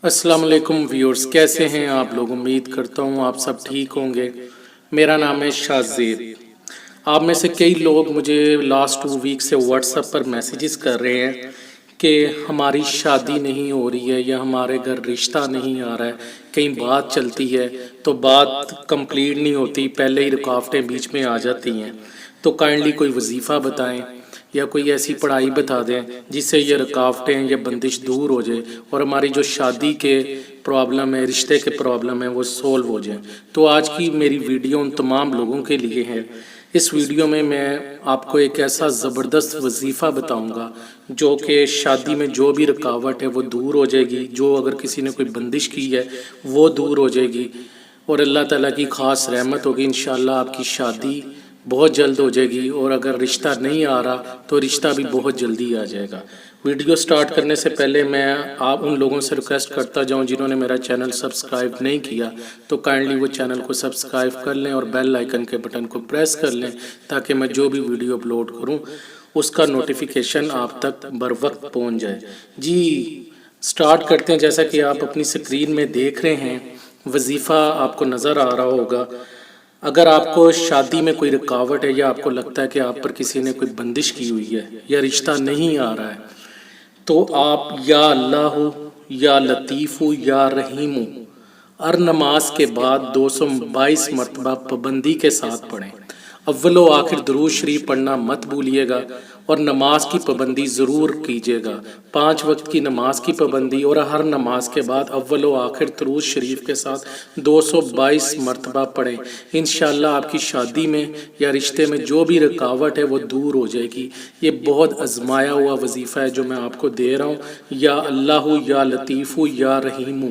السلام علیکم ویورز، کیسے ہیں آپ لوگ؟ امید کرتا ہوں آپ سب ٹھیک ہوں گے۔ میرا نام ہے شاہ زیب۔ آپ میں سے کئی لوگ مجھے لاسٹ 2 ویک سے واٹس ایپ پر میسیجز کر رہے ہیں کہ ہماری شادی نہیں ہو رہی ہے یا ہمارے گھر رشتہ نہیں آ رہا ہے، کہیں بات چلتی ہے تو بات کمپلیٹ نہیں ہوتی، پہلے ہی رکاوٹیں بیچ میں آ جاتی ہیں۔ تو کائنڈلی کوئی وظیفہ بتائیں یا کوئی ایسی پڑھائی بتا دیں جس سے یہ رکاوٹیں یا بندش دور ہو جائے اور ہماری جو شادی کے پرابلم ہے، رشتے کے پرابلم ہے، وہ سولو ہو جائیں۔ تو آج کی میری ویڈیو ان تمام لوگوں کے لیے ہے۔ اس ویڈیو میں آپ کو ایک ایسا زبردست وظیفہ بتاؤں گا جو کہ شادی میں جو بھی رکاوٹ ہے وہ دور ہو جائے گی، جو اگر کسی نے کوئی بندش کی ہے وہ دور ہو جائے گی، اور اللہ تعالیٰ کی خاص رحمت ہوگی۔ انشاءاللہ آپ کی شادی بہت جلد ہو جائے گی، اور اگر رشتہ نہیں آ رہا تو رشتہ بھی بہت جلدی آ جائے گا۔ ویڈیو سٹارٹ کرنے سے پہلے میں آپ ان لوگوں سے ریکویسٹ کرتا جاؤں جنہوں نے میرا چینل سبسکرائب نہیں کیا تو کائنڈلی وہ چینل کو سبسکرائب کر لیں اور بیل آئیکن کے بٹن کو پریس کر لیں تاکہ میں جو بھی ویڈیو اپلوڈ کروں اس کا نوٹیفیکیشن آپ تک بر وقت پہنچ جائے۔ جی سٹارٹ کرتے ہیں۔ جیسا کہ آپ اپنی سکرین میں دیکھ رہے ہیں، وظیفہ آپ کو نظر آ رہا ہوگا۔ اگر آپ کو شادی میں کوئی رکاوٹ ہے یا آپ کو لگتا ہے کہ آپ پر کسی نے کوئی بندش کی ہوئی ہے یا رشتہ نہیں آ رہا ہے، تو آپ یا اللہ یا لطیف یا رحیم ہر نماز کے بعد 222 مرتبہ پابندی کے ساتھ پڑھیں۔ اول و آخر درود شریف پڑھنا مت بھولیے گا، اور نماز کی پابندی ضرور کیجیے گا۔ 5 وقت کی نماز کی پابندی، اور ہر نماز کے بعد اول و آخر درود شریف کے ساتھ 222 مرتبہ پڑھیں۔ انشاءاللہ آپ کی شادی میں یا رشتے میں جو بھی رکاوٹ ہے وہ دور ہو جائے گی۔ یہ بہت آزمایا ہوا وظیفہ ہے جو میں آپ کو دے رہا ہوں۔ یا اللہ یا لطیف یا رحیم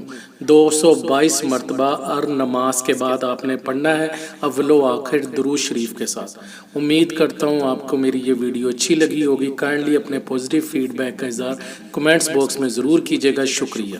222 مرتبہ ہر نماز کے بعد آپ نے پڑھنا ہے، اول و آخر درود شریف کے ساتھ۔ امید کرتا ہوں آپ کو میری یہ ویڈیو اچھی لگی ہوگی۔ کائنڈلی اپنے پازیٹیو فیڈ بیک کا اظہار کمنٹس باکس میں ضرور کیجیے گا۔ شکریہ۔